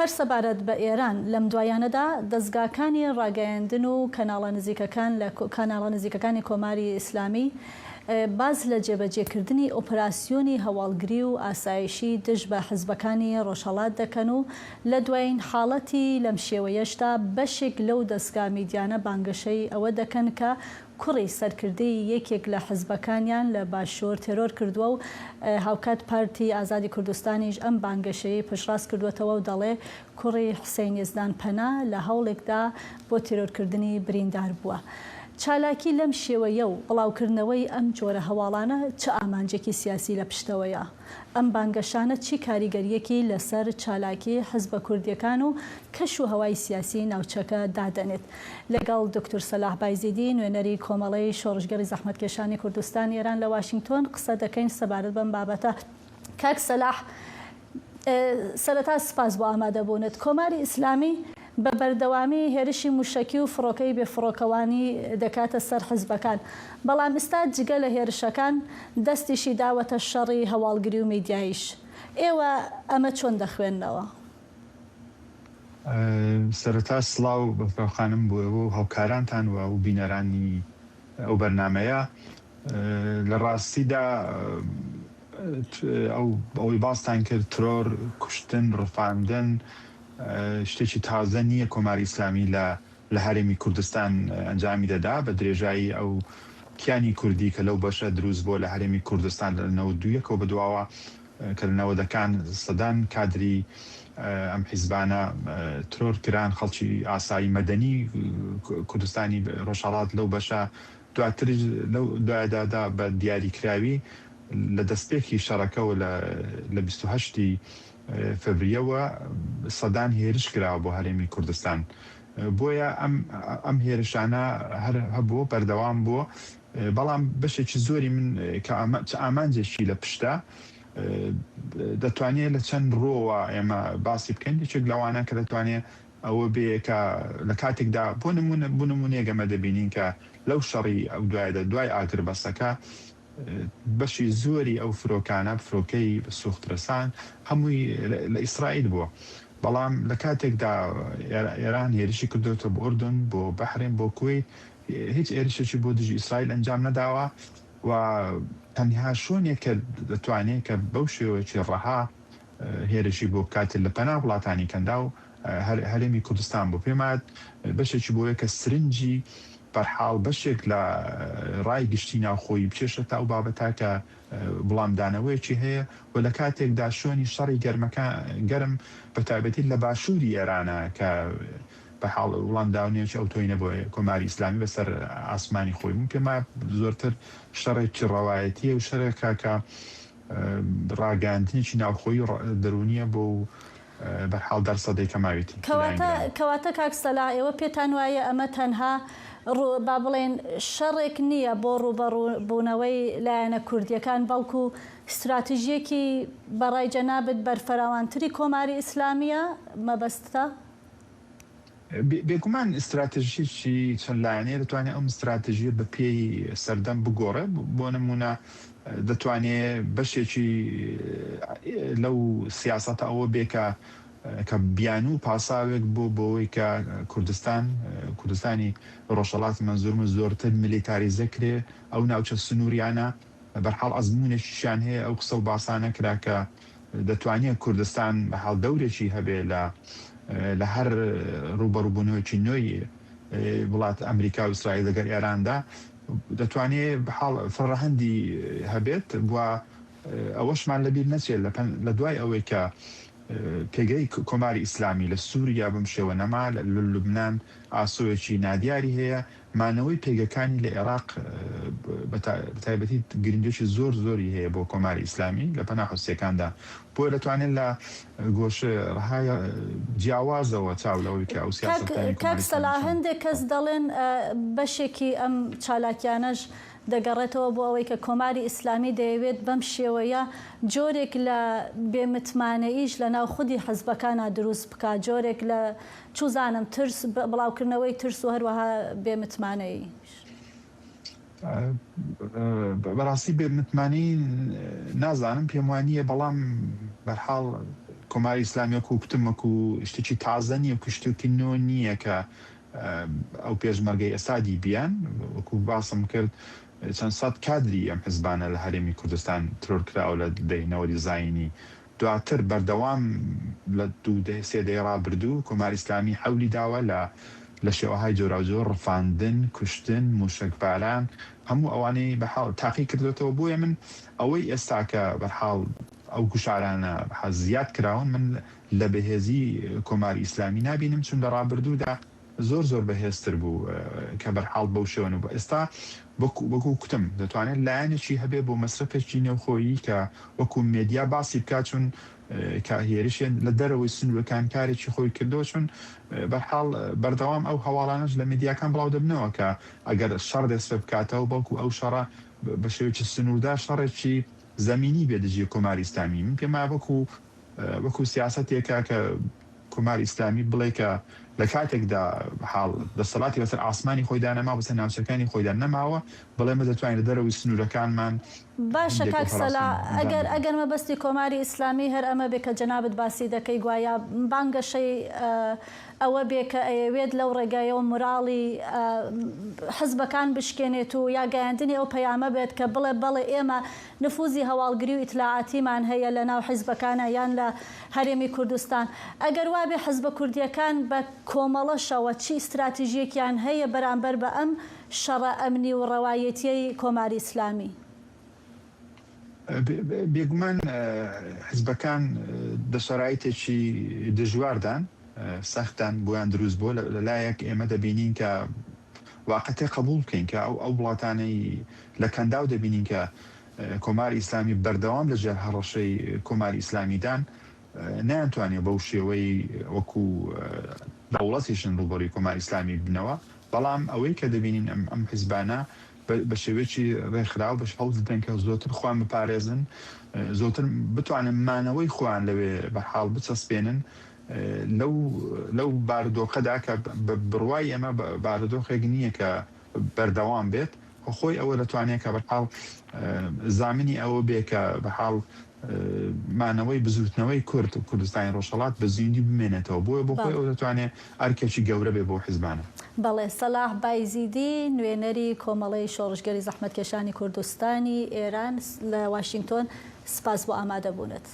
هەر سەبارەت بە ئێران لەم دوایانەدا دەستگاکانی ڕاگەیاندن و کاناڵە نزیکەکانی کۆماری ئیسلامی باز لە جێبەجێکردنی ئۆپەراسیۆنی هەواڵگری و ئاسایشی دژ بە حزبەکانی ڕۆژهەڵات دەکەن و لە دوایین حاڵەتی لەم شێوەیەشدا بەشێک لەو دەستگا میدیانە بانگەشەی ئەوە دەکەن کە کوڕی سەرکردەی یەکێک لە حزبەکانیان لە باشوور تێرۆر کردووە و هاوکات پارتی ئازادی کوردستانیش ئەم بانگەشەیە پشتڕاست کردوێتەوە و دەڵێ کوڕی حوسێن یزدان پەنا لە هەوڵێکدا بۆ تێرۆرکردنی بریندار بووە. چالاکی لەم شێوەیە و بڵاوکردنەوەی ئەم جۆرە هەواڵانە چه ئامانجێکی سیاسی لە پشتەوەیە؟ ئەم بانگەشانە چی کاریگەریەکی لەسەر چالاکی حزبە کوردیەکان و کەش و هەوای سیاسی ناوچەکە دادەنێت؟ لەگەڵ دکتۆر سەلاح بایزیدی نوێنەری کۆمەڵەی شۆڕژگەڕی زەحمەتکێشانی کوردستان ئێران لە واشنگتۆن قسە دەکەین سەبارەت بەم بابەتە. کاک سەلاح، سەرەتا سپاس بۆ ئامادەبوونت. کۆماری ئیسلامی بە بەردەوامی هێرشی موشەکی و فڕۆکەی بێفڕۆکەوانی دەکاتە سەر حزبەکان، بەڵام ئێستا جگە لە هێرشەکان دەستیشی داوەتە شەڕی هەواڵگری و میدیاییش. ئێوە ئەمە چۆن دەخوێننەوە؟ سەرەتا سڵاو بەفرۆخانم بۆ ئەوە و هاوکارانتان و بینەرانی ئەو بەرنامەیە. لە ڕاستیدا ئەوەی باستان کرد ترۆر، کوشتن، ڕفاندن شتێکی تازە نییە. کۆماری ئیسلامی لە هەرێمی کوردستان ئەنجامی دەدا بە درێژایی ئەو کیانی کوردی کە لەو بەشە دروست بۆ لە هەرێمی کوردستان لە 92 بەدواوە کە لە 90ەکان سەدان کادری ئەم حیزبانە ترۆر کران، خەڵکی ئاسایی مەدەنی کوردستانی ڕۆژهەڵات لەو بەشە دواتر لەو دوایدادا بە دیاریکراوی لە دەستپێکی شەڕەکەەوە لە 28 فەبریەوە سەدان هێرش کراوە بۆ هەرێمی کوردستان. بۆیە ئەم هێرشانە هەر هەبووە بەردەوام بووە، بەڵام بەشێکی زۆری من کە ئامانجێکی لە پشتە دەتوانێت لە چەند ڕۆوە ئێمە باسی بکەین. یەکێک لەوانە کە دەتوانێت ئەوە بێ کە لە کاتێکدا بۆ نمونێگەمە دەبینین کە لەو شەڕی ئەو دوای ئاگربەسەکە بەشی زۆری ئەو فرۆکانە فرۆکەی سوخترەسان هەمووی لە ئیسرائیل بووە، بەڵام لە کاتێکدا ئێران هێرشی کردوتە بۆ ئوردن، بۆ بەحرین، بۆ کوێیت، هیچ هێرشێکی بۆ دژی ئیسرائیل ئەنجام نەداوە و تەنها شوێنێک کە دەتوانێت کە بەو شێوەیەکی ڕەها هێرشی بۆ بکاتێت لە پەنا وڵاتانی کەندا و هەرێمی کوردستان بۆ پێمات بەشێکی بۆیە کە سرنجی بەرحاڵ بەشێک لە ڕای گشتی ناوخۆی بچێشە تا ئەو بابەتا کە بڵامدانەوەیەکی هەیە و لە کاتێکدا شوێنی شەڕی گەرم بە تایبەتی لە باشووری ئێرانە کە بەحاڵ وڵامداونێکی ئەو تۆینە بۆ کۆماری ئیسلامی بەسەر ئاسمانی خۆی من پێما زۆرتر شەڕێکی ڕەوایەتیە و شەرێکە کە ڕاگەاندنێکی ناوخۆی دەرونیە بۆ بەرحاڵ دەرسەدەی کەماوێتی. کەواتە کاک سەلاح، ئێوە پێتان وایە ئەمە تەنها با بڵێن شەڕێک نییە بۆ ڕوبەڕووبوونەوەی لایەنە کوردیەکان، بەڵکو استراتیژیەکی بەڕای جەنابەت بەرفەراوانتری کۆماری ئیسلامیە مەبەستە؟ بێگومان استراتژیی چەند لایەنەیە دەتوانێت ئەم استراتژیە بە پێی سەردەم بگۆڕێ. بۆ نمونە دەتوانێت بەشێکی لەو سیاسەتە ئەوە بێکە کە بیان و پاساوێک بۆ بۆەوەی کە کوردستانی ڕۆژهەڵات منزورمە زۆرتر میلیتاریزە کرێ، ئەو ناوچە سنووریانە بەرحاڵ ئەزمونێکیشیان هەیە ئەو قسە و باسانە کرا کە دەتوانێت کوردستان بەحاڵ دەورێکی هەبێ لە هەر ڕوبەڕووبوونەوەیکی نوێی وڵات ئەمریکا و ئیسرائیل لەگەر ئێراندا دەتوانێت بەحاڵ فڕەهەندی هەبێت بووە ئەوەشمان لەبیر نەچێت لە دوای ئەوەی کە پێگەی کۆماری ئیسلامی لە سووریا بم شێوە نەما، لە لوبنان ئاسۆیەکی نادیاری هەیە، مانەوەی پێگەکانی لە عێراق بەتایبەتی گرنگێکی زۆری هەیە بۆ کۆماری ئیسلامی لە پەنا حوسیەکاندا، بۆی دەتوانێت لە گۆشە ڕهای جیاوازەوە چاولەوەی کە ئەو سیاسەتانی کاک سەلاح، هەندێک کەس دەڵێن بەشێکی ئەم چالاکیانەش دەگەڕێتەوە بۆ ئەوەی کە کۆماری ئیسلامی دەیەوێت بەم شێوەیە جۆرێک لە بێمتمانەیش لە ناو خودی حەزبەکانە دروست بکات، جۆرێک لە چوزانم ترس، بڵاوکردنەوەی ترس و هەروەها بێمتمانەی. بەڕاستی بێمتمانی نازانم، پێم وانییە، بەڵام بەرحاڵ کۆماری ئیسلامی وەکو کوتم وەکو شتێکی تازە نییە و شتێکی نوێ نییە کە ئەو پێشمەرگەی ئەسادی بیان وەکو باسم کرد چەند سەد کادری ئەم حزبانە لە هەرێمی کوردستان ترۆرکراوە لە دەینەوە دیزاینی دواتر بەردەوام لە 2-3 دەی ڕابردوو کۆماری ئیسلامی حەولی داوە لە شێوەهای جۆراوجۆر ڕفاندن کوشتن موشکباران هەموو ئەوانەی بەحاڵ تاقی کردوێتەوە بۆیە من ئەوەی ئێستا کە بەحاڵ ئەو گوشارانە زیاد کراون من لە بەهێزی کۆماری ئیسلامی نبینم چون لە ڕابردوودا زۆر بەهێزتر بوو کە بەرحاڵ بەو شێوەن و ئێستا وەکو کوتم دەتوانێت لایەنێکی هەبێ بۆ مەسرفێکی نێوخۆیی کە وەکو مێدیا باسی بکات چون کە هێرشێن لە دەرەوەی سنوورەکان کارێکی خۆی کردەوە چون بەرحاڵ بەردەوام ئەو هەواڵانش لە مێدیاکان بڵاو دەبنەوە کە ئەگەر شەڕ دەست بکاتەوە بەڵکو ئەو شەڕە بە شێوەیەکی سنووردا شەڕێکی زەمینی بێدەجێ کۆماری ئیسلامی من پێما وەکو سیاسەتێکە کە کۆماری ئیسلامی بڵێ کە لە کاتێکدا حاڵ دەسەڵاتی بەسەر ئاسمانی خۆیدا نەما بەسەر ناوچەکانی خۆیدا نەماوە بڵێ مە دەتوانین لە دەرەوەی سنوورەکانمان باشە کاک سەلا ئەگەر مەبەستی کۆماری ئیسلامی هەر ئەمە بێ کە جەنابەت باسی دەکەی گوایە بانگەشەی ئەوە بێ کە ئەوێت لەو ڕێگایەوە موراڵی حزبەکان بشکێنێت و یا گەیاندنی ئەو پەیامە بێت کە بڵێ ئێمە نفوزی هەواڵگری و ئیتلاعاتیمان هەیە لە ناو حیزبەکانە یان لە هەرێمی کوردستان ئەگەر وابێ حزبە کوردیەکان بە کۆمەڵەشەوە چی استراتیژیەکیان هەیە بەرامبەر بە ئەم شەڕە ئەمنی و ڕەوایەتیەی کۆماری ئیسلامی بێگومان حزبەکان دەسەڕایەتێکی دژواردان سەختان بۆیان دروست بۆ لەلایەک ئێمە دەبینین کە واقعەتی قبول بکەین کە ئەو وڵاتانەی لە کەنداو دەبینین کە کۆماری ئیسلامی بەردەوام لەژێر هەڕەشەی کۆماری ئیسلامیدان نەیانتوانێت بەو شێوەی وەکو دەوڵەتیشن ڕوبەڕووی کۆماری ئیسلامی بنەوە بەڵام ئەوەی کە دەبینین ئەم حیزبانە بە شێوەیەکی ڕێکخراو بە هەوڵ دەدەن کە زۆرتر خوان بپارێزن زۆرتر بتوانن مانەوەی خوان لەوێ بەحاڵ بچەسپێنن لەو بارودۆخەدا کە بڕوای ئێمە بارودۆخێک نییە کە بەردەوام بێت خۆی ئەوە دەتوانێت کە بەحاڵ زامنی ئەوە بێ کە بەحاڵ مانەوەی بزوتنەوەی کورد و کوردستانی ڕۆژهەڵات بە زیندی بمێنێتەوە بۆیە بۆ خۆی ئەو دەتوانێت ئەرکێکی گەورە بێ بۆ حیزبانە. بەڵێ سەلاح بایزیدی نوێنەری کۆمەڵەی شۆڕشگەری زەحمەتکێشانی کوردستانی ئێران لە واشنگتۆن سپاس بۆ ئامادەبوونت.